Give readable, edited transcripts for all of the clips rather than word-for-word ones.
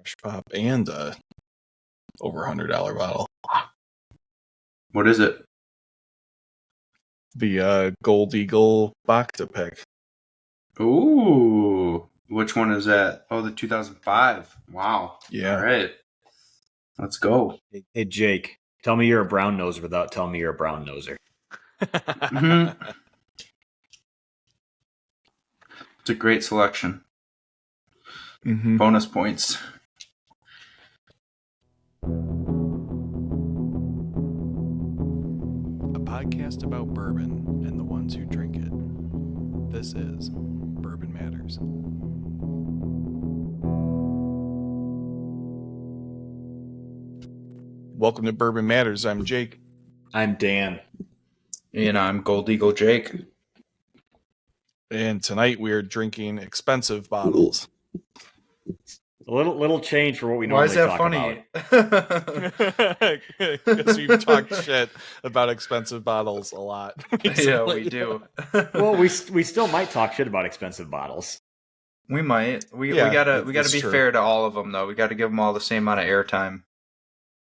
Fresh Pop and over $100 bottle. What is it? The Gold Eagle Bacta pick. Ooh, which one is that? Oh, the 2005. Wow. Yeah. All right. Let's go. Hey, Jake, tell me you're a brown noser without telling me you're a brown noser. Mm-hmm. It's a great selection. Mm-hmm. Bonus points. A podcast about bourbon and the ones who drink it. This is Bourbon Matters. Welcome to Bourbon Matters. I'm Jake. I'm Dan. And I'm Gold Eagle Jake. And tonight we are drinking expensive bottles. A little change for what we Why normally is that talk funny? Because we've talked shit about expensive bottles a lot. Yeah, we do. Well, we still might talk shit about expensive bottles. We might. We Yeah, gotta that's be true. fair to all of them, though. We got to give them all the same amount of airtime.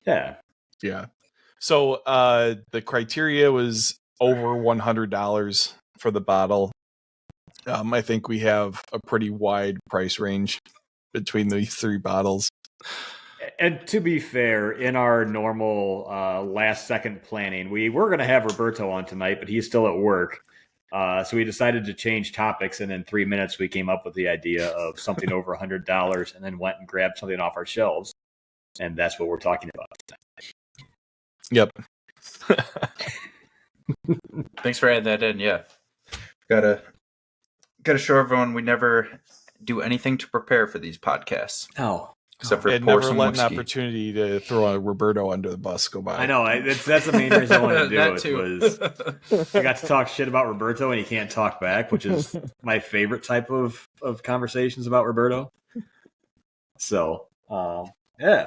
Yeah. Yeah. So the criteria was over $100 for the bottle. I think we have a pretty wide price range between these three bottles. And to be fair, in our normal last second planning, we were going to have Roberto on tonight, but he's still at work. So we decided to change topics, and in 3 minutes we came up with the idea of something over $100 and then went and grabbed something off our shelves. And that's what we're talking about tonight. Yep. Thanks for adding that in. Yeah, gotta show everyone we never do anything to prepare for these podcasts. Oh, except for And pour never some let an whiskey. opportunity to throw a Roberto under the bus go by. I know. That's the main reason I wanted to do That it. too. Was I got to talk shit about Roberto and he can't talk back, which is my favorite type of conversations about Roberto. So, yeah.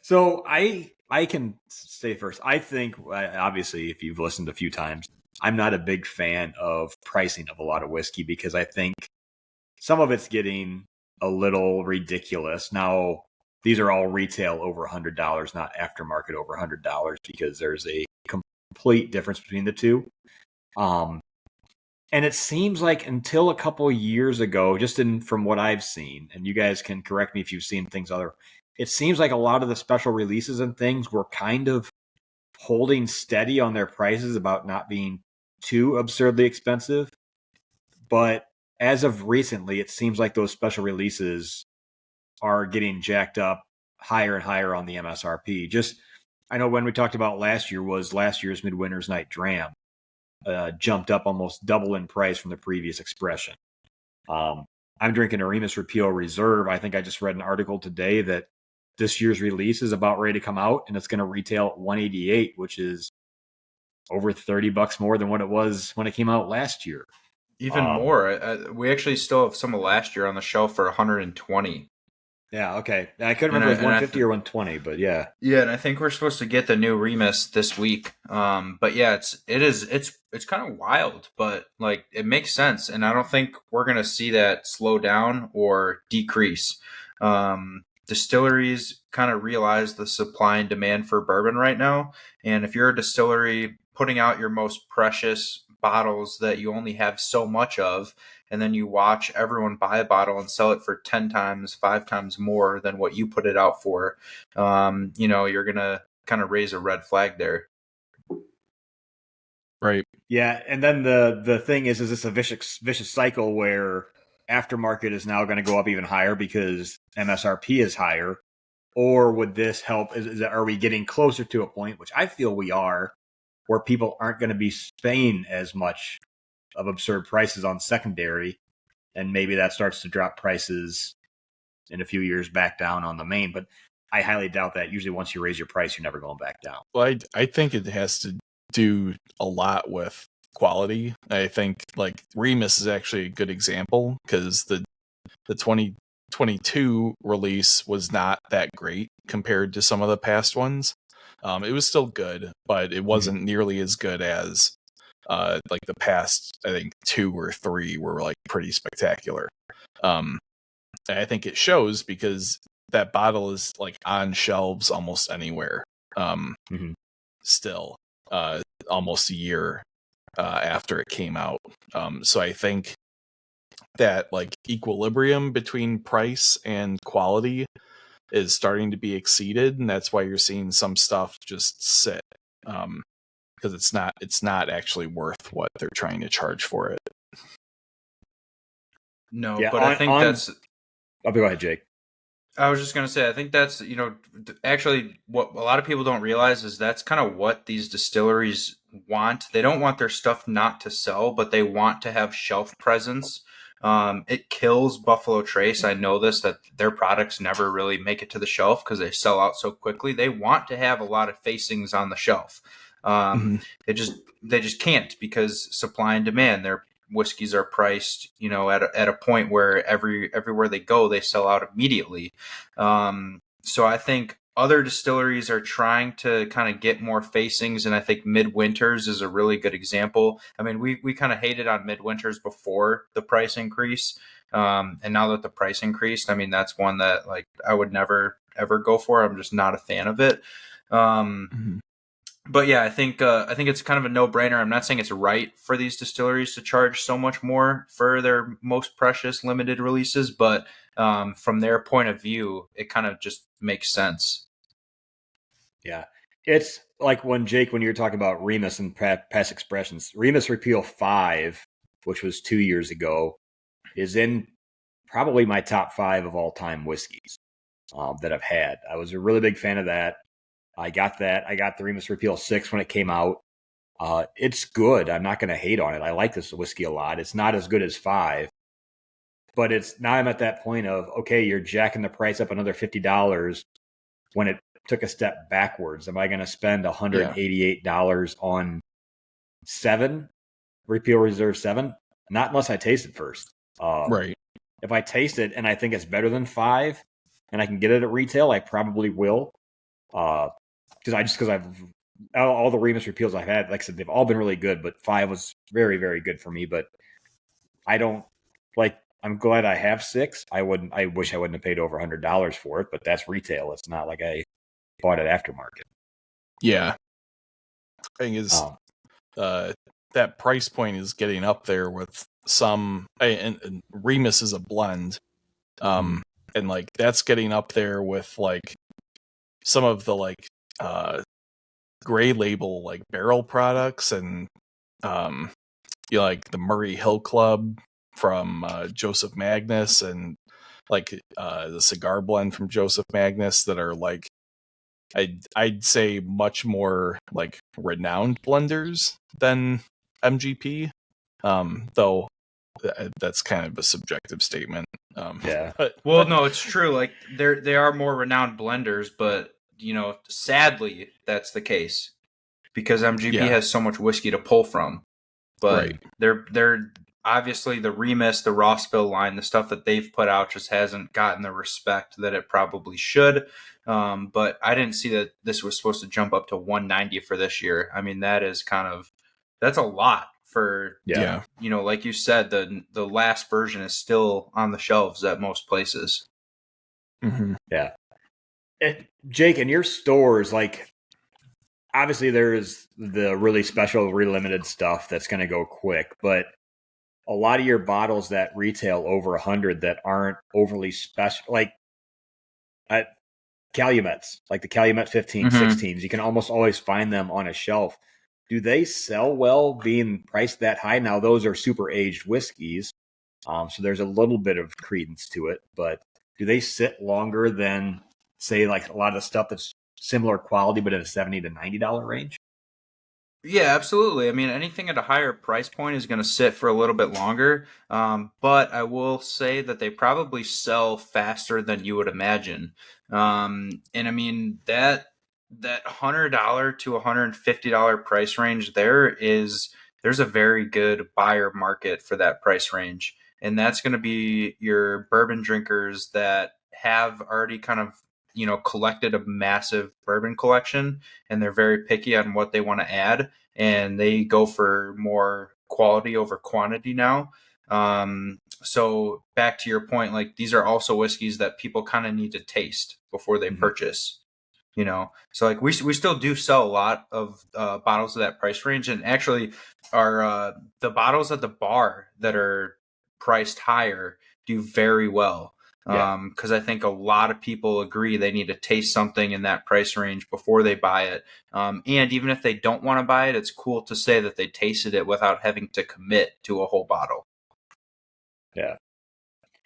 So I can say first. I think, obviously, if you've listened a few times, I'm not a big fan of pricing of a lot of whiskey because I think some of it's getting a little ridiculous. Now, these are all retail over $100, not aftermarket over $100, because there's a complete difference between the two. And it seems like until a couple years ago, just from what I've seen, and you guys can correct me if you've seen things other, it seems like a lot of the special releases and things were kind of holding steady on their prices about not being too absurdly expensive. But as of recently, it seems like those special releases are getting jacked up higher and higher on the MSRP. Just, I know when we talked about last year's Midwinter's Night Dram jumped up almost double in price from the previous expression. I'm drinking a Remus Repeal Reserve. I think I just read an article today that this year's release is about ready to come out, and it's going to retail at $188, which is over $30 more than what it was when it came out last year. Even more. We actually still have some of last year on the shelf for $120. Yeah, okay. I couldn't remember if it was 150 or 120, but yeah. Yeah, and I think we're supposed to get the new Remus this week. But yeah, it's kind of wild, but like it makes sense, and I don't think we're gonna see that slow down or decrease. Distilleries kind of realize the supply and demand for bourbon right now, and if you're a distillery putting out your most precious bottles that you only have so much of, and then you watch everyone buy a bottle and sell it for 10 times, 5 times more than what you put it out for, you're going to kind of raise a red flag there. Right. Yeah, and then the thing is this a vicious cycle where aftermarket is now going to go up even higher because MSRP is higher? Or would this help? Are we getting closer to a point, which I feel we are, where people aren't going to be paying as much of absurd prices on secondary, and maybe that starts to drop prices in a few years back down on the main? But I highly doubt that. Usually once you raise your price, you're never going back down. Well, I think it has to do a lot with quality. I think like Remus is actually a good example because the 2022 release was not that great compared to some of the past ones. It was still good, but it wasn't nearly as good as like the past, I think 2 or 3 were like pretty spectacular. I think it shows because that bottle is like on shelves almost anywhere. Still, almost a year after it came out. So I think that like equilibrium between price and quality is starting to be exceeded, and that's why you're seeing some stuff just sit. Because it's not actually worth what they're trying to charge for it. No, Yeah, but I think that's. I'll go ahead, Jake. I was just going to say, I think that's, actually what a lot of people don't realize is that's kind of what these distilleries want. They don't want their stuff not to sell, but they want to have shelf presence. It kills Buffalo Trace. I know this, that their products never really make it to the shelf because they sell out so quickly. They want to have a lot of facings on the shelf. They just can't because supply and demand. Their whiskeys are priced, at a point where everywhere they go, they sell out immediately. So I think other distilleries are trying to kind of get more facings, and I think Midwinters is a really good example. I mean, we kind of hated on Midwinters before the price increase, and now that the price increased, I mean, that's one that like I would never ever go for. I'm just not a fan of it. But yeah, I think it's kind of a no-brainer. I'm not saying it's right for these distilleries to charge so much more for their most precious limited releases, but from their point of view, it kind of just makes sense. Yeah, it's like when you were talking about Remus and past expressions. Remus Repeal 5, which was 2 years ago, is in probably my top 5 of all time whiskeys that I've had. I was a really big fan of that. I got the Remus Repeal 6 when it came out. It's good. I'm not going to hate on it. I like this whiskey a lot. It's not as good as 5, but now I'm at that point of, okay, you're jacking the price up another $50 when it took a step backwards. Am I going to spend $188 on 7 Repeal Reserve 7? Not unless I taste it first. Right. If I taste it and I think it's better than 5 and I can get it at retail, I probably will. Because I've all the Remus Repeals I've had, like I said, they've all been really good, but 5 was very, very good for me. But I'm glad I have 6. I wish I wouldn't have paid over $100 for it, but that's retail. It's not like I bought it aftermarket. Yeah. Thing is, that price point is getting up there with some, and Remus is a blend. And like that's getting up there with like some of the like gray label like barrel products, and like the Murray Hill Club from Joseph Magnus, and like the cigar blend from Joseph Magnus, that are like I'd say much more like renowned blenders than MGP, though that's kind of a subjective statement. Yeah. No, it's true. Like they are more renowned blenders, but sadly that's the case because MGP has so much whiskey to pull from. But they're obviously the Remus, the Rossville line, the stuff that they've put out just hasn't gotten the respect that it probably should. But I didn't see that this was supposed to jump up to 190 for this year. I mean, that's a lot for, like you said, the last version is still on the shelves at most places. Mm-hmm. Yeah. Jake, in your stores, like, obviously there is the really special, relimited stuff that's going to go quick, but a lot of your bottles that retail over 100 that aren't overly special, like at Calumets, like the Calumet 15, 16s, you can almost always find them on a shelf. Do they sell well being priced that high? Now, those are super aged whiskeys, so there's a little bit of credence to it, but do they sit longer than, say, like a lot of the stuff that's similar quality but at a $70 to $90 range? Yeah, absolutely. I mean, anything at a higher price point is going to sit for a little bit longer. But I will say that they probably sell faster than you would imagine. And I mean, that $100 to $150 price range, there's a very good buyer market for that price range. And that's going to be your bourbon drinkers that have already kind of collected a massive bourbon collection, and they're very picky on what they want to add, and they go for more quality over quantity now. So back to your point, like these are also whiskeys that people kind of need to taste before they purchase. So like we still do sell a lot of bottles of that price range, and actually our the bottles at the bar that are priced higher do very well. Because I think a lot of people agree they need to taste something in that price range before they buy it. And even if they don't want to buy it, it's cool to say that they tasted it without having to commit to a whole bottle. Yeah.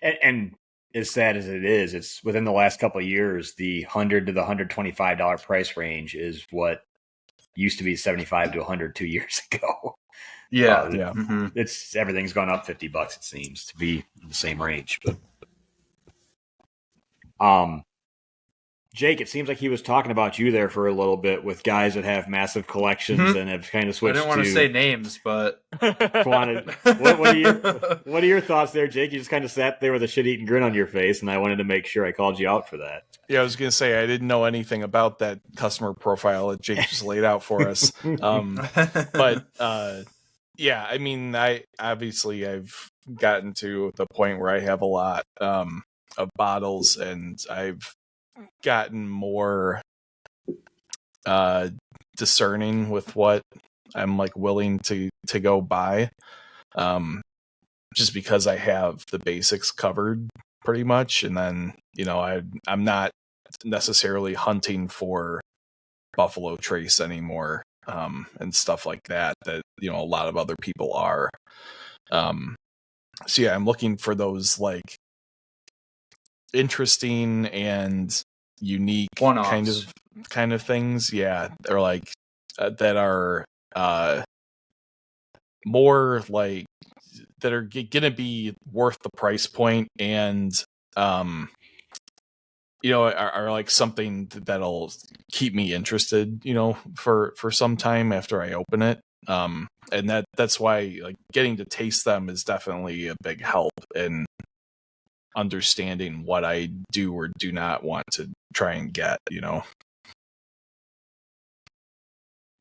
And as sad as it is, it's within the last couple of years, the $100 to the $125 price range is what used to be $75 to $100 2 years ago. Yeah. It's everything's gone up $50, it seems, to be in the same range. But Jake, it seems like he was talking about you there for a little bit with guys that have massive collections and have kind of switched. I didn't want to say names, but what are your thoughts there, Jake? You just kind of sat there with a shit-eating grin on your face, and I wanted to make sure I called you out for that. Yeah, I was going to say I didn't know anything about that customer profile that Jake just laid out for us. But yeah, I mean, I've gotten to the point where I have a lot of bottles, and I've gotten more discerning with what I'm like willing to go buy, just because I have the basics covered pretty much, and then I'm not necessarily hunting for Buffalo Trace anymore, and stuff like that a lot of other people are. So yeah, I'm looking for those like interesting and unique one-offs. kind of things. Yeah, they're like that are more like that are gonna be worth the price point, and are like something that'll keep me interested, for some time after I open it. And that's why like getting to taste them is definitely a big help in understanding what I do or do not want to try and get.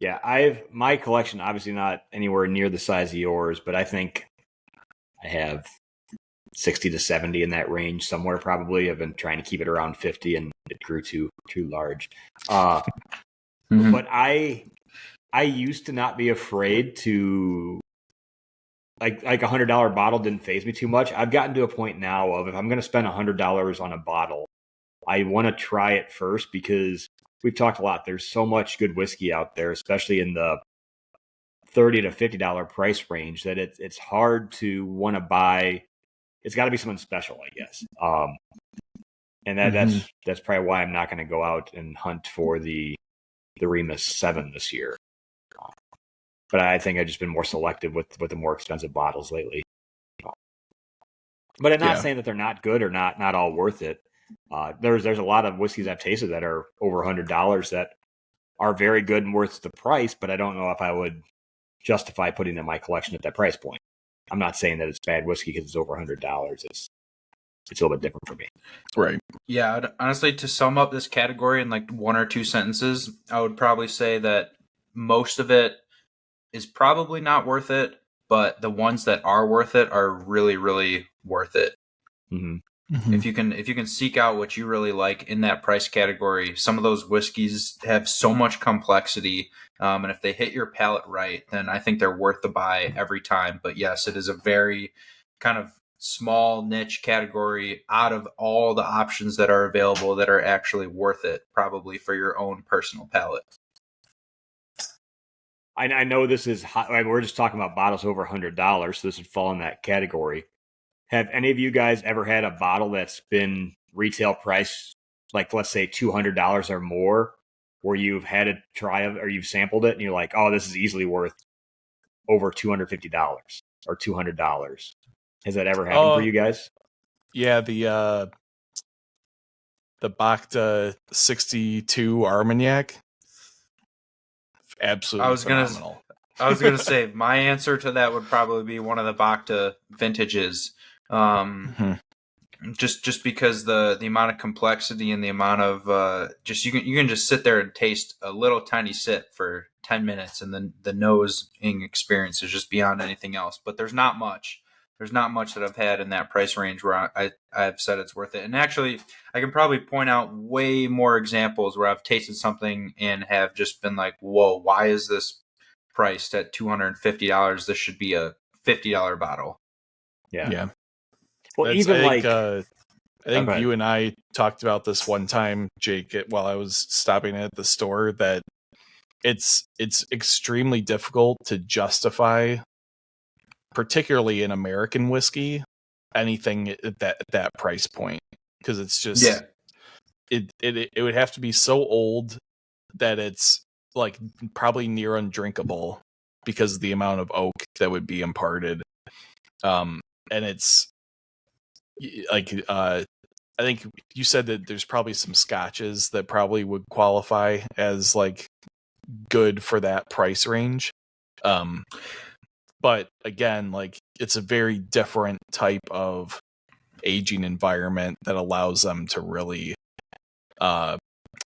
Yeah, my collection obviously not anywhere near the size of yours, but I think I have 60 to 70 in that range somewhere probably. I've been trying to keep it around 50, and it grew too large. But I used to not be afraid to like $100 bottle didn't faze me too much. I've gotten to a point now of if I'm going to spend $100 on a bottle, I want to try it first, because we've talked a lot. There's so much good whiskey out there, especially in the $30 to $50 price range, that it's hard to want to buy. It's got to be something special, I guess. And that's probably why I'm not going to go out and hunt for the Remus 7 this year. But I think I've just been more selective with the more expensive bottles lately. But I'm not saying that they're not good or not all worth it. There's a lot of whiskeys I've tasted that are over $100 that are very good and worth the price, but I don't know if I would justify putting them in my collection at that price point. I'm not saying that it's bad whiskey because it's over $100. It's a little bit different for me. Right. Yeah, honestly, to sum up this category in like one or two sentences, I would probably say that most of it is probably not worth it, but the ones that are worth it are really, really worth it. If you can seek out what you really like in that price category, some of those whiskeys have so much complexity, and if they hit your palate right, then I think they're worth the buy every time. But yes, it is a very kind of small niche category out of all the options that are available that are actually worth it, probably for your own personal palate. I know this is hot. We're just talking about bottles over $100, so this would fall in that category. Have any of you guys ever had a bottle that's been retail price, like let's say $200 or more, where you've had a try of, or you've sampled it and you're like, oh, this is easily worth over $250 or $200? Has that ever happened for you guys? Yeah, the Bacta 62 Armagnac. Absolutely phenomenal. I was gonna say my answer to that would probably be one of the Bacta vintages, just because the amount of complexity and the amount of just you can just sit there and taste a little tiny sip for 10 minutes, and then the nosing experience is just beyond anything else. But there's not much. there's not much that I've had in that price range where I've said it's worth it. And actually, I can probably point out way more examples where I've tasted something and have just been like, whoa, why is this priced at $250? This should be a $50 bottle. Yeah. Well, I think okay. you and I talked about this one time, Jake, while I was stopping at the store, that it's extremely difficult to justify, particularly in American whiskey, anything at that price point, because it's just it would have to be so old that it's like probably near undrinkable because of the amount of oak that would be imparted. And it's like I think you said that there's probably some scotches that probably would qualify as like good for that price range. But again, like it's a very different type of aging environment that allows them to really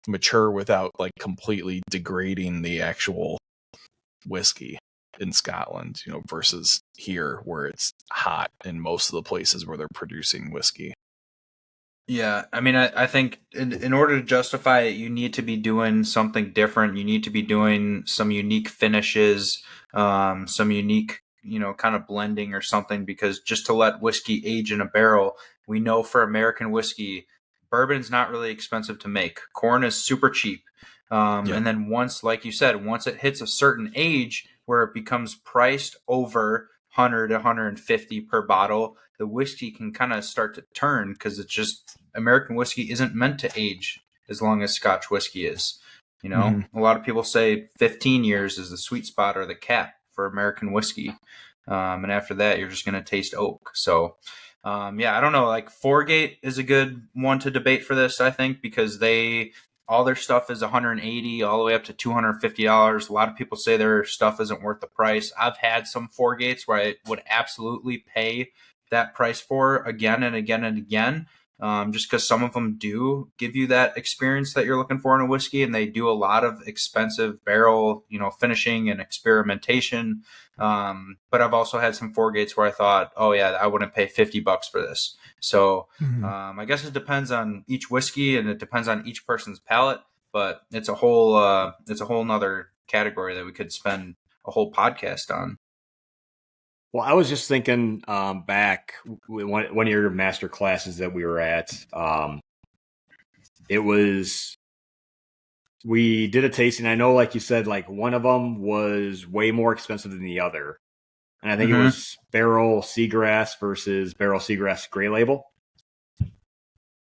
mature without like completely degrading the actual whiskey in Scotland, versus here where it's hot in most of the places where they're producing whiskey. Yeah, I mean, I think in order to justify it, you need to be doing something different. You need to be doing some unique finishes, some unique, kind of blending or something, because just to let whiskey age in a barrel, we know for American whiskey, bourbon's not really expensive to make. Corn is super cheap. And then once, like you said, once it hits a certain age where it becomes priced over 100 to 150 per bottle, the whiskey can kind of start to turn, because it's just American whiskey isn't meant to age as long as Scotch whiskey is. A lot of people say 15 years is the sweet spot or the cap for American whiskey. And after that, you're just going to taste oak. So, I don't know. Like Foregate is a good one to debate for this, I think, because all their stuff is $180 all the way up to $250. A lot of people say their stuff isn't worth the price. I've had some Foregates where I would absolutely pay that price for again and again and again, just because some of them do give you that experience that you're looking for in a whiskey, and they do a lot of expensive barrel, finishing and experimentation. But I've also had some Foregates where I thought, oh yeah, I wouldn't pay $50 for this. So I guess it depends on each whiskey and it depends on each person's palate, but it's a whole nother category that we could spend a whole podcast on. Well, I was just thinking back one of your master classes that we were at. We did a tasting. I know, like you said, like one of them was way more expensive than the other. And I think it was Barrel Seagrass versus Barrel Seagrass Gray Label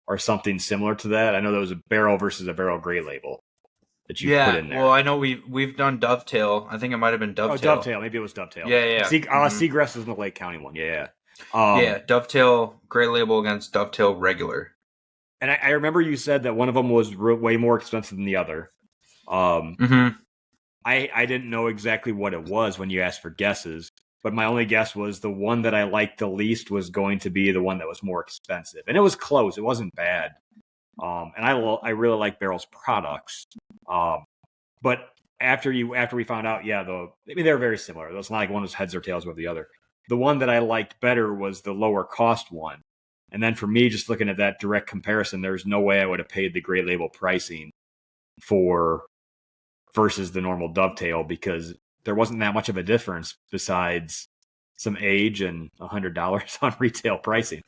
or something similar to that. I know there was a Barrel versus a Barrel Gray Label that you put in there. Well, I know we've done Dovetail. I think it might have been Dovetail. Oh, Dovetail. Maybe it was Dovetail. Yeah. Seagrass is in the Lake County one. Yeah. Dovetail Gray Label against Dovetail Regular. And I remember you said that one of them was way more expensive than the other. I didn't know exactly what it was when you asked for guesses, but my only guess was the one that I liked the least was going to be the one that was more expensive. And it was close. It wasn't bad. And I really like Barrel's products. But after we found out, they're very similar. It's not like one was heads or tails with the other. The one that I liked better was the lower cost one. And then for me, just looking at that direct comparison, there's no way I would have paid the Gray Label pricing versus the normal Dovetail, because there wasn't that much of a difference besides some age and $100 on retail pricing.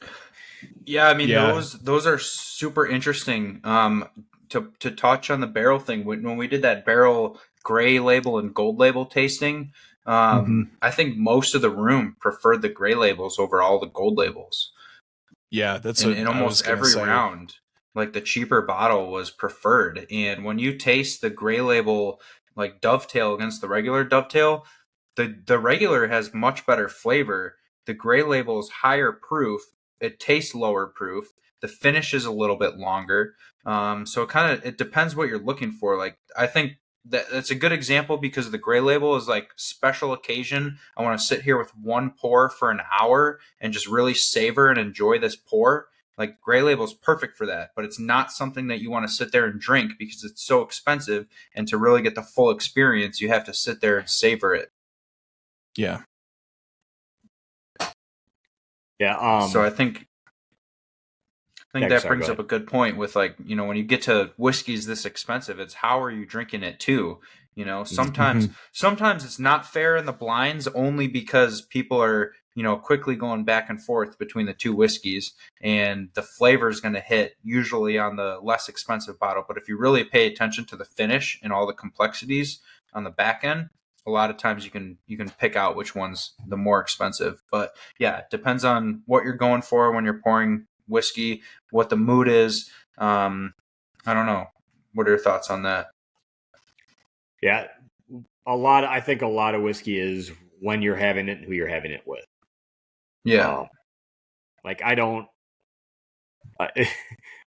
Yeah, I mean, those are super interesting. To touch on the barrel thing, when we did that Barrel Gray Label and Gold Label tasting, I think most of the room preferred the Gray Labels over all the Gold Labels. Yeah, that's in almost every round. Like the cheaper bottle was preferred, and when you taste the Gray Label, like Dovetail against the regular Dovetail, the regular has much better flavor. The Gray Label is higher proof. It tastes lower proof. The finish is a little bit longer. So it depends what you're looking for. Like I think that's a good example because the Gray Label is like special occasion. I want to sit here with one pour for an hour and just really savor and enjoy this pour. Like Gray Label is perfect for that, but it's not something that you want to sit there and drink because it's so expensive. And to really get the full experience, you have to sit there and savor it. Yeah. Yeah. So I think that brings up a good point with, like, you know, when you get to whiskeys this expensive, it's how are you drinking it too? You know, sometimes it's not fair in the blinds only because people are, you know, quickly going back and forth between the two whiskeys, and the flavor is going to hit usually on the less expensive bottle. But if you really pay attention to the finish and all the complexities on the back end, a lot of times you can pick out which one's the more expensive. But yeah, it depends on what you're going for when you're pouring whiskey, what the mood is. I don't know. What are your thoughts on that? Yeah, I think a lot of whiskey is when you're having it and who you're having it with. Yeah. Like I don't,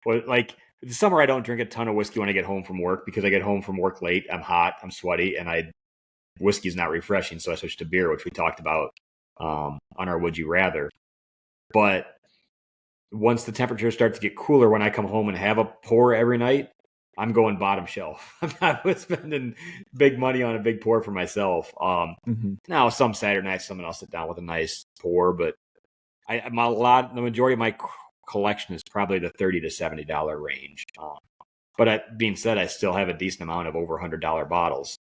like the summer I don't drink a ton of whiskey when I get home from work because I get home from work late. I'm hot, I'm sweaty, and whiskey's not refreshing, so I switched to beer, which we talked about on our Would You Rather. But once the temperatures start to get cooler, when I come home and have a pour every night, I'm going bottom shelf. I'm not spending big money on a big pour for myself. Now, some Saturday nights, someone else sit down with a nice pour, but the majority of my collection is probably the $30 to $70 range. But that being said, I still have a decent amount of over $100 bottles.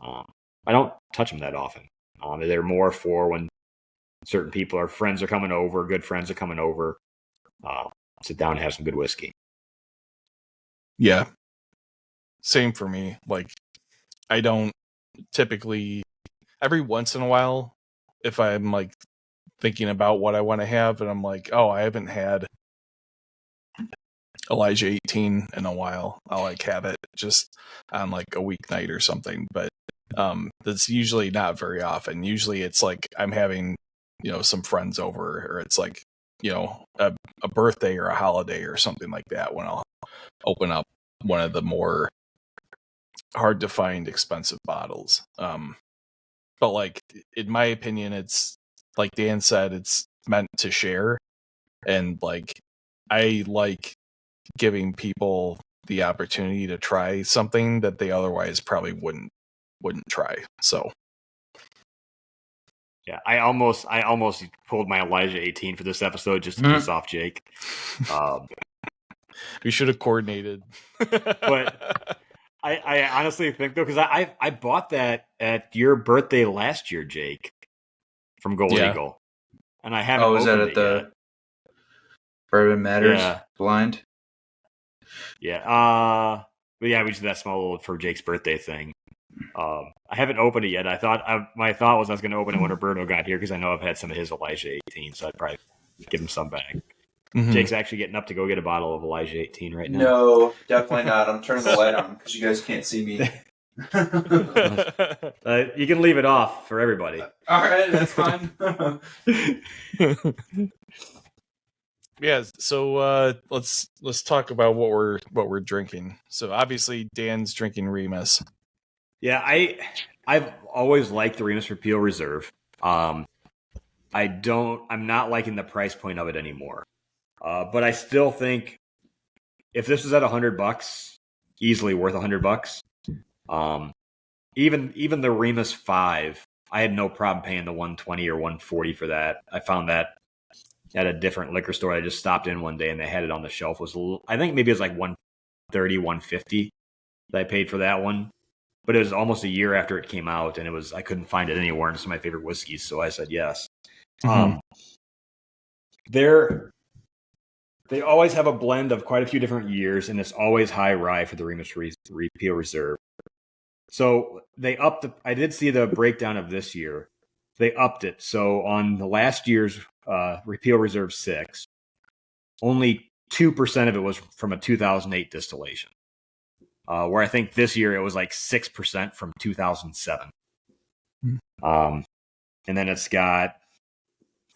I don't touch them that often. They're more for when certain people or friends are coming over, good friends are coming over. Sit down and have some good whiskey. Yeah. Same for me. Like, I don't typically, every once in a while, if I'm like thinking about what I want to have and I'm like, oh, I haven't had Elijah 18 in a while, I'll like have it just on like a weeknight or something. But that's usually not very often. Usually it's like I'm having, you know, some friends over, or it's like, you know, a birthday or a holiday or something like that when I'll open up one of the more hard to find expensive bottles. But like, in my opinion, it's like Dan said, it's meant to share. And like, I like giving people the opportunity to try something that they otherwise probably wouldn't try. So yeah, I almost pulled my Elijah 18 for this episode just to piss off Jake. We should have coordinated. But I honestly think though, because I bought that at your birthday last year, Jake, from Gold Eagle, and I haven't was that opened at it the yet. Bourbon Matters blind? Yeah. But yeah, we did that small little for Jake's birthday thing. I haven't opened it yet. My thought was I was going to open it when Roberto got here because I know I've had some of his Elijah 18, so I'd probably give him some back. Mm-hmm. Jake's actually getting up to go get a bottle of Elijah 18 right now. No, definitely not. I'm turning the light on because you guys can't see me. You can leave it off for everybody. All right, that's fine. Yeah, so let's talk about what we're drinking. So obviously Dan's drinking Remus. Yeah, I've always liked the Remus Repeal Reserve. I'm not liking the price point of it anymore. But I still think if this was at $100, easily worth $100. Even the Remus 5, I had no problem paying the $120 or $140 for that. I found that at a different liquor store. I just stopped in one day and they had it on the shelf. I think maybe it was like $130, $150 that I paid for that one. But it was almost a year after it came out, and I couldn't find it anywhere. And it's my favorite whiskeys, so I said yes. Mm-hmm. They always have a blend of quite a few different years, and it's always high rye for the Remus Repeal Reserve. So they upped I did see the breakdown of this year. They upped it. So on the last year's Repeal Reserve 6, only 2% of it was from a 2008 distillation. Where I think this year it was like 6% from 2007. And then it's got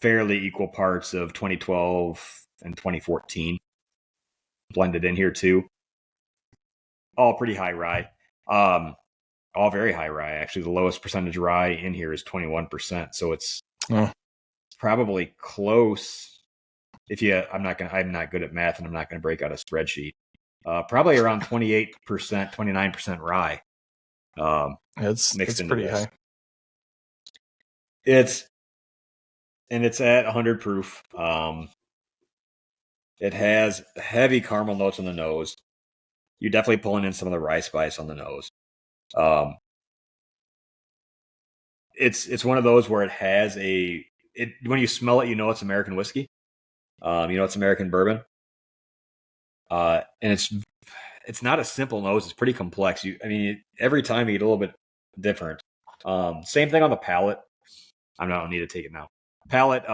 fairly equal parts of 2012 and 2014 blended in here too. All pretty high rye. All very high rye. Actually, the lowest percentage rye in here is 21%. So it's probably close. I'm not good at math, and I'm not going to break out a spreadsheet. Probably around 28%, 29% rye. It's pretty high. It's and it's at 100 proof. It has heavy caramel notes on the nose. You're definitely pulling in some of the rye spice on the nose. It's one of those where it has when you smell it, you know it's American whiskey. You know it's American bourbon. And it's not a simple nose. It's pretty complex. Every time you get a little bit different. Same thing on the palate. I don't need to take it now. Palate.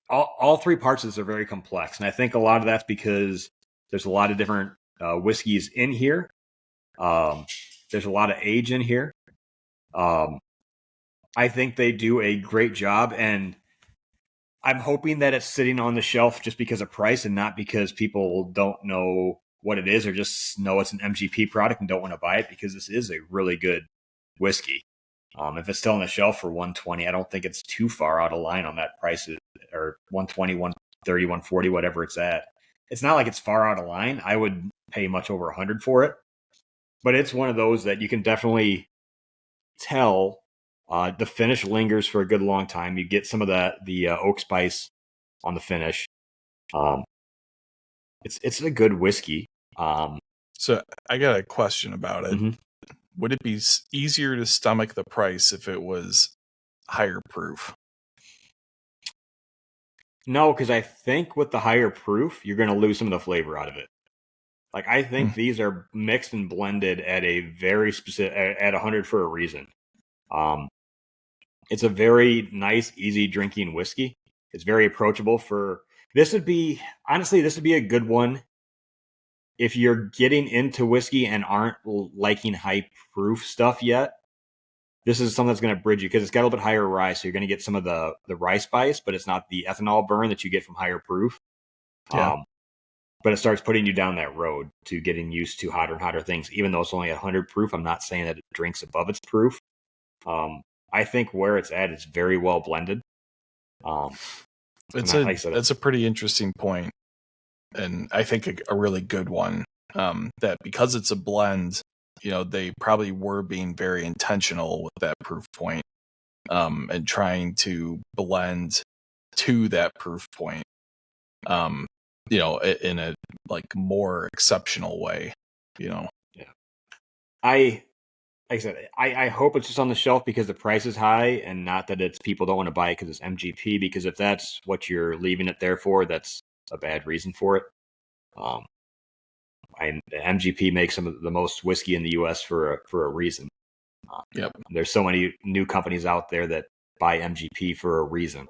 All three parts of this are very complex, and I think a lot of that's because there's a lot of different whiskeys in here. There's a lot of age in here. I think they do a great job, and I'm hoping that it's sitting on the shelf just because of price and not because people don't know what it is or just know it's an MGP product and don't want to buy it, because this is a really good whiskey. If it's still on the shelf for $120, I don't think it's too far out of line on that price, or $120, $130, $140, whatever it's at. It's not like it's far out of line. I would pay much over $100 for it, but it's one of those that you can definitely tell the finish lingers for a good long time. You get some of the oak spice on the finish. It's a good whiskey. So I got a question about it. Mm-hmm. Would it be easier to stomach the price if it was higher proof? No, because I think with the higher proof, you're going to lose some of the flavor out of it. Like, I think these are mixed and blended at a very specific, at 100 for a reason. It's a very nice, easy drinking whiskey. It's very approachable this would be a good one if you're getting into whiskey and aren't liking high proof stuff yet. This is something that's going to bridge you, because it's got a little bit higher rye, so you're going to get some of the rye spice, but it's not the ethanol burn that you get from higher proof. Yeah. But it starts putting you down that road to getting used to hotter and hotter things. Even though it's only 100 proof, I'm not saying that it drinks above its proof. I think where it's at, it's very well blended. That's a pretty interesting point, and I think a really good one. That because it's a blend, they probably were being very intentional with that proof point, and trying to blend to that proof point, in a more exceptional way, Yeah. Like I said, I hope it's just on the shelf because the price is high, and not that it's people don't want to buy it because it's MGP, because if that's what you're leaving it there for, that's a bad reason for it. MGP makes some of the most whiskey in the U.S. for a reason. Yep. There's so many new companies out there that buy MGP for a reason.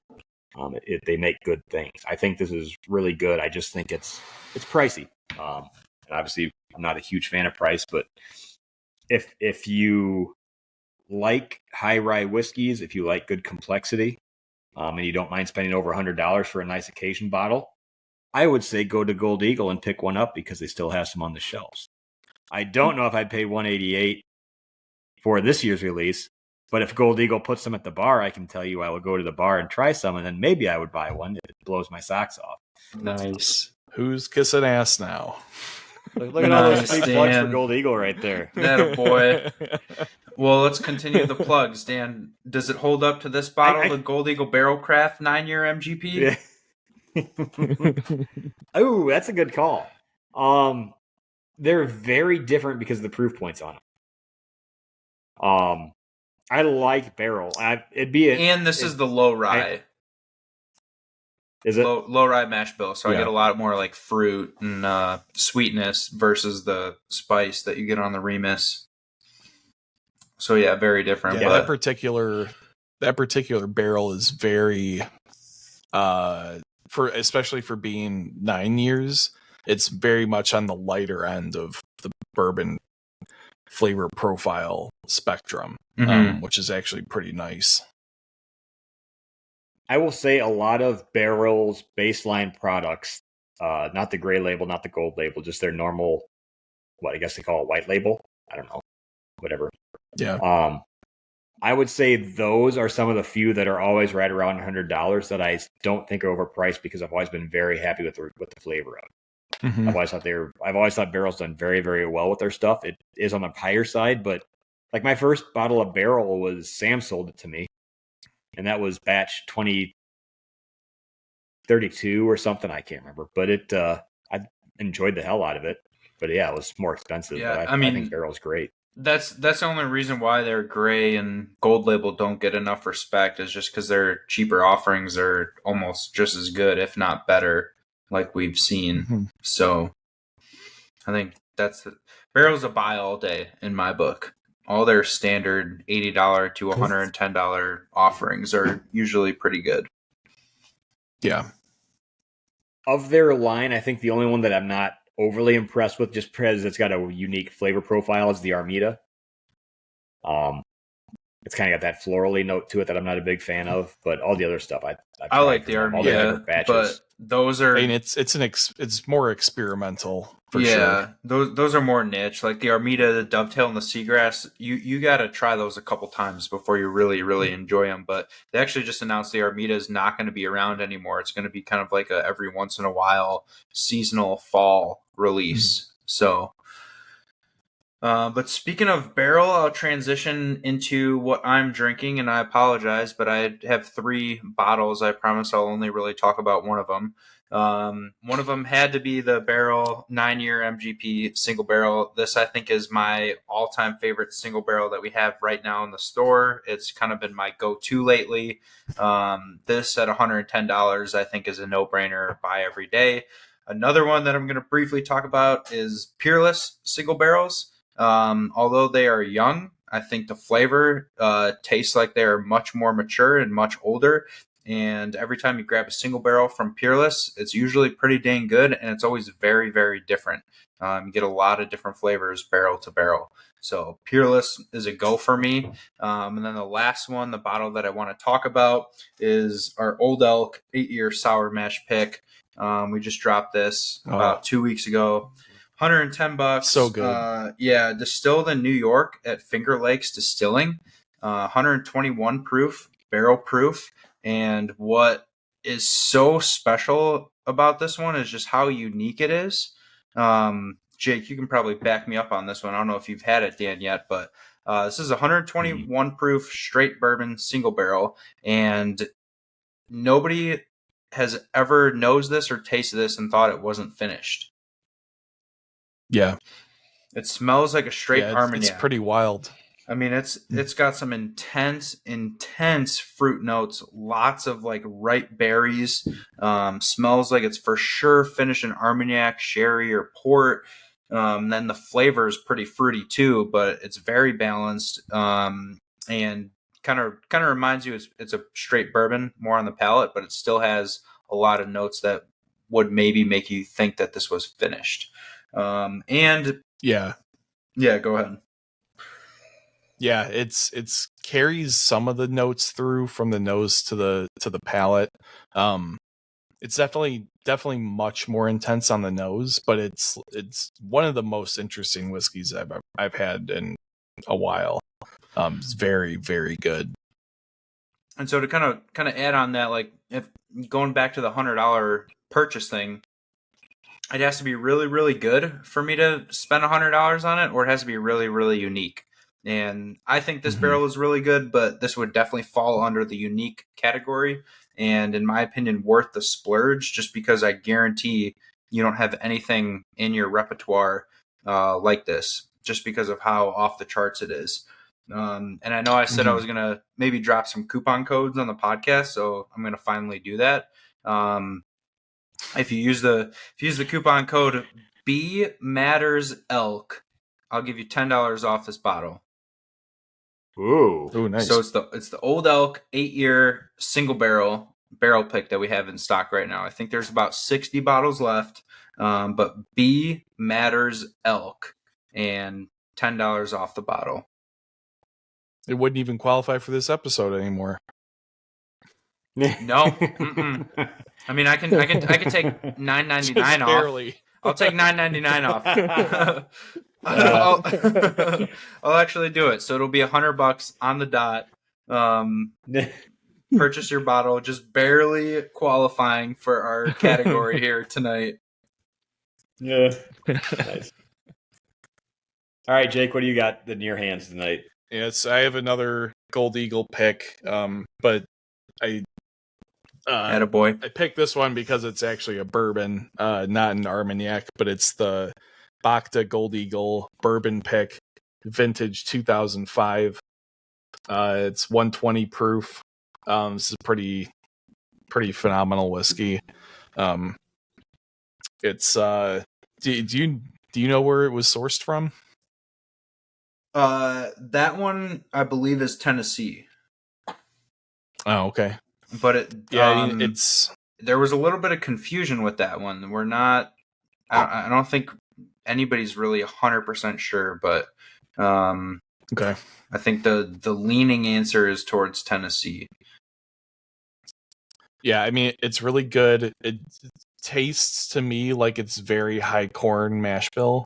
They make good things. I think this is really good. I just think it's pricey. And obviously, I'm not a huge fan of price, but if you like high rye whiskeys, if you like good complexity, and you don't mind spending over $100 for a nice occasion bottle, I would say go to Gold Eagle and pick one up, because they still have some on the shelves. I don't know if I'd pay $188 for this year's release, but if Gold Eagle puts them at the bar, I can tell you I would go to the bar and try some, and then maybe I would buy one if it blows my socks off. Nice. Who's kissing ass now? Look at all those big plugs for Gold Eagle right there. That a boy. Well, let's continue the plugs. Dan, does it hold up to this bottle, the Gold Eagle Barrel Craft 9-year MGP? Yeah. Oh, that's a good call. They're very different because of the proof points on them. I like barrel. And this is the low rye. Is it low rye mash bill? So I get a lot more like fruit and sweetness versus the spice that you get on the Remus. So yeah, very different. Yeah, that particular barrel is very, especially for being 9 years, it's very much on the lighter end of the bourbon flavor profile spectrum, which is actually pretty nice. I will say a lot of Barrel's baseline products, not the gray label, not the gold label, just their normal, what I guess they call it, white label. I don't know, whatever. Yeah. I would say those are some of the few that are always right around $100 that I don't think are overpriced, because I've always been very happy with the flavor of it. Mm-hmm. I've always thought Barrel's done very, very well with their stuff. It is on the higher side, but like my first bottle of Barrel was Sam sold it to me. and that was batch 2032 or something. I can't remember, but I enjoyed the hell out of it. But yeah, it was more expensive. Yeah, But I I think mean, Barrel's great. that's the only reason why their gray and gold label don't get enough respect is just because their cheaper offerings are almost just as good, if not better, like we've seen. Mhm. So I think Barrel's a buy all day in my book. All their standard $80 to $110 offerings are usually pretty good. Yeah. Of their line, I think the only one that I'm not overly impressed with, just because it's got a unique flavor profile, is the Armida. It's kind of got that florally note to it that I'm not a big fan of, but all the other stuff I've I tried like from the them, all the Armida, different batches. but those are I mean, it's more experimental for yeah, sure. those are more niche. Like the Armida, the Dovetail, and the Seagrass. You got to try those a couple times before you really enjoy them. But they actually just announced the Armida is not going to be around anymore. It's going to be kind of like a every once in a while seasonal fall release. So, but speaking of barrel, I'll transition into what I'm drinking, and I apologize, but I have 3 bottles. I promise I'll only really talk about one of them. One of them had to be the Barrel 9-year MGP single barrel. This, I think, is my all-time favorite single barrel that we have right now in the store. It's kind of been my go-to lately. This at $110, I think, is a no-brainer. Buy every day. Another one that I'm going to briefly talk about is Peerless single barrels. Although they are young, I think the flavor tastes like they are much more mature and much older. And every time you grab a single barrel from Peerless, it's usually pretty dang good, and it's always very, very different. You get a lot of different flavors barrel to barrel. So Peerless is a go for me. And then the last one, the bottle that I want to talk about, is our Old Elk 8-year sour mash pick. We just dropped this about 2 weeks ago. $110. So good. Yeah, distilled in New York at Finger Lakes Distilling. 121 proof, barrel proof. And what is so special about this one is just how unique it is. Jake, you can probably back me up on this one. I don't know if you've had it, Dan, yet, but this is 121 proof straight bourbon single barrel, and nobody has ever knows this or tasted this and thought it wasn't finished. Yeah. It smells like a straight Armagnac. It's pretty wild. I mean, it's got some intense fruit notes, lots of like ripe berries. Smells like it's for sure finished in Armagnac, sherry, or port. Then the flavor is pretty fruity too, but it's very balanced. And kind of reminds you it's a straight bourbon, more on the palate, but it still has a lot of notes that would maybe make you think that this was finished. And yeah, go ahead. Yeah, it's carries some of the notes through from the nose to the palate. It's definitely much more intense on the nose, but it's one of the most interesting whiskeys I've had in a while. It's very, very good. And so to kind of add on that, like if going back to the $100 purchase thing, it has to be really, really good for me to spend $100 on it, or it has to be really, really unique. And I think this barrel is really good, but this would definitely fall under the unique category. And in my opinion, worth the splurge, just because I guarantee you don't have anything in your repertoire like this, just because of how off the charts it is. And I know I said I was going to maybe drop some coupon codes on the podcast, so I'm going to finally do that. If you use the coupon code BMattersElk, I'll give you $10 off this bottle. Ooh, nice. So it's the Old Elk 8-year single barrel pick that we have in stock right now. I think there's about 60 bottles left, but B Matters Elk and $10 off the bottle. It wouldn't even qualify for this episode anymore. No. I mean, I can take $9.99 off. Barely. I'll take $9.99 off. I'll actually do it. So it'll be $100 on the dot. Purchase your bottle, just barely qualifying for our category here tonight. Yeah. Nice. All right, Jake, what do you got in your hands tonight? Yes, I have another Gold Eagle pick, but Attaboy. I picked this one because it's actually a bourbon, not an Armagnac, but it's the Bacta Gold Eagle bourbon pick, vintage 2005. It's 120 proof. This is pretty phenomenal whiskey. It's do you know where it was sourced from? That one I believe is Tennessee. Oh, okay. But it's there was a little bit of confusion with that one. We're not. I don't think anybody's really 100% sure, but okay. I think the leaning answer is towards Tennessee. Yeah, I mean it's really good. It tastes to me like it's very high corn mash bill.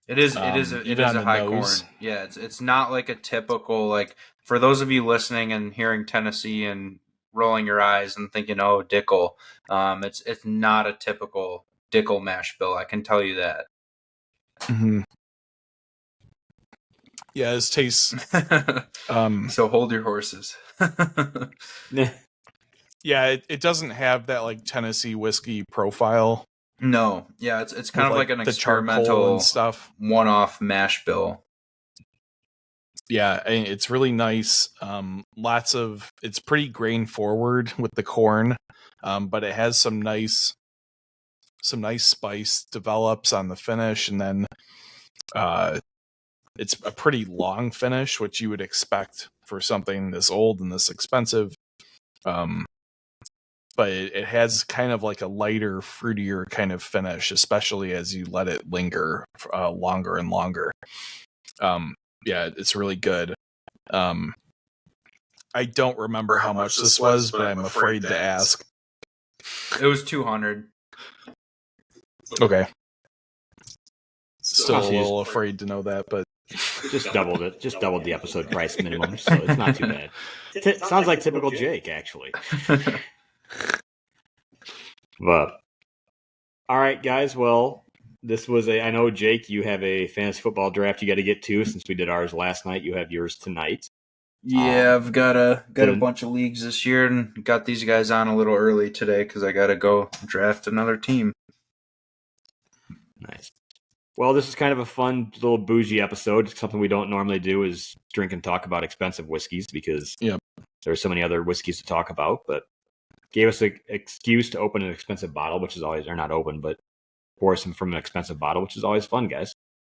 It is a high corn. Yeah, it's not like a typical, like, for those of you listening and hearing Tennessee and rolling your eyes and thinking, oh, Dickel. It's not a typical Dickel mash bill. I can tell you that. Mm-hmm. Yeah, it tastes. So hold your horses. Yeah, it doesn't have that like Tennessee whiskey profile. No, yeah, it's kind of like an experimental and stuff, one-off mash bill. Yeah, it's really nice. It's pretty grain forward with the corn, but it has some nice spice develops on the finish, and then it's a pretty long finish, which you would expect for something this old and this expensive. But it has kind of like a lighter, fruitier kind of finish, especially as you let it linger longer and longer. Yeah, it's really good. I don't remember how much this was, but I'm afraid to ask. It was 200. Okay. Still a little afraid to know that, but just doubled it. Just doubled the episode price minimum, so it's not too bad. Sounds like typical Jake, actually. But all right, guys. Well, this was I know, Jake, you have a fantasy football draft you got to get to since we did ours last night. You have yours tonight. Yeah, I've got a bunch of leagues this year and got these guys on a little early today because I got to go draft another team. Nice. Well, this is kind of a fun little bougie episode. Something we don't normally do is drink and talk about expensive whiskeys because there's so many other whiskeys to talk about. But gave us an excuse to open an expensive bottle, which is always, or not open, but pour some from an expensive bottle, which is always fun, guys.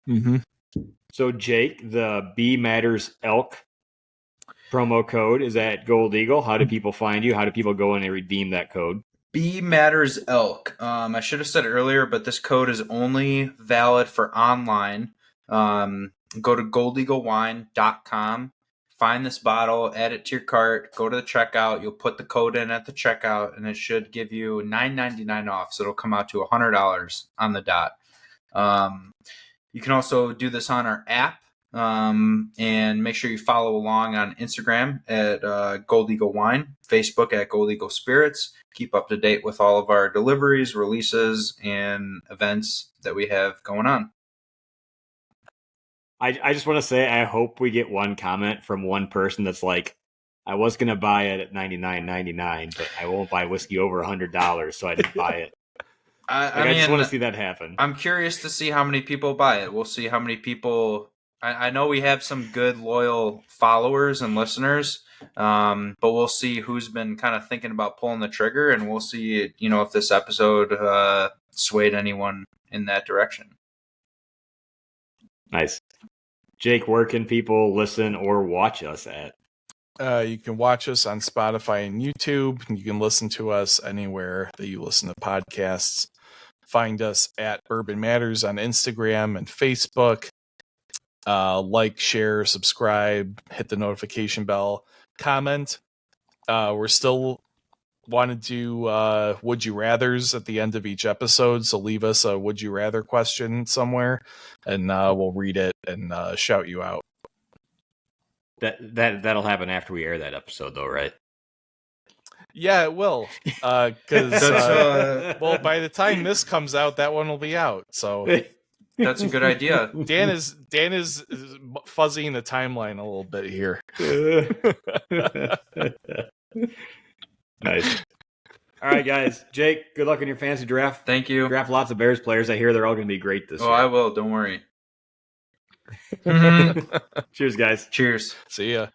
Mm-hmm. So, Jake, the B Matters Elk promo code is at Gold Eagle. How do people find you? How do people go in and redeem that code? B Matters Elk. I should have said it earlier, but this code is only valid for online. Go to goldeaglewine.com. Find this bottle, add it to your cart, go to the checkout. You'll put the code in at the checkout, and it should give you $9.99 off. So it'll come out to $100 on the dot. You can also do this on our app, and make sure you follow along on Instagram at Gold Eagle Wine, Facebook at Gold Eagle Spirits. Keep up to date with all of our deliveries, releases, and events that we have going on. I just want to say I hope we get one comment from one person that's like, I was going to buy it at $99.99, but I won't buy whiskey over $100, so I didn't buy it. I just want to see that happen. I'm curious to see how many people buy it. We'll see how many people. I know we have some good, loyal followers and listeners, but we'll see who's been kind of thinking about pulling the trigger, and we'll see, if this episode swayed anyone in that direction. Nice. Jake, where can people listen or watch us at? You can watch us on Spotify and YouTube. You can listen to us anywhere that you listen to podcasts. Find us at Bourbon Matters on Instagram and Facebook. Like, share, subscribe, hit the notification bell, comment. We're still want to do Would You Rathers at the end of each episode, so leave us a Would You Rather question somewhere, and we'll read it and shout you out. That'll happen after we air that episode, though, right? Yeah, it will. Because well, by the time this comes out, that one will be out. So that's a good idea. Dan is fuzzying the timeline a little bit here. Nice. All right, guys. Jake, good luck in your fantasy draft. Thank you. Draft lots of Bears players. I hear they're all going to be great this Oh, I year. will. Don't worry. Cheers, guys. Cheers. See ya.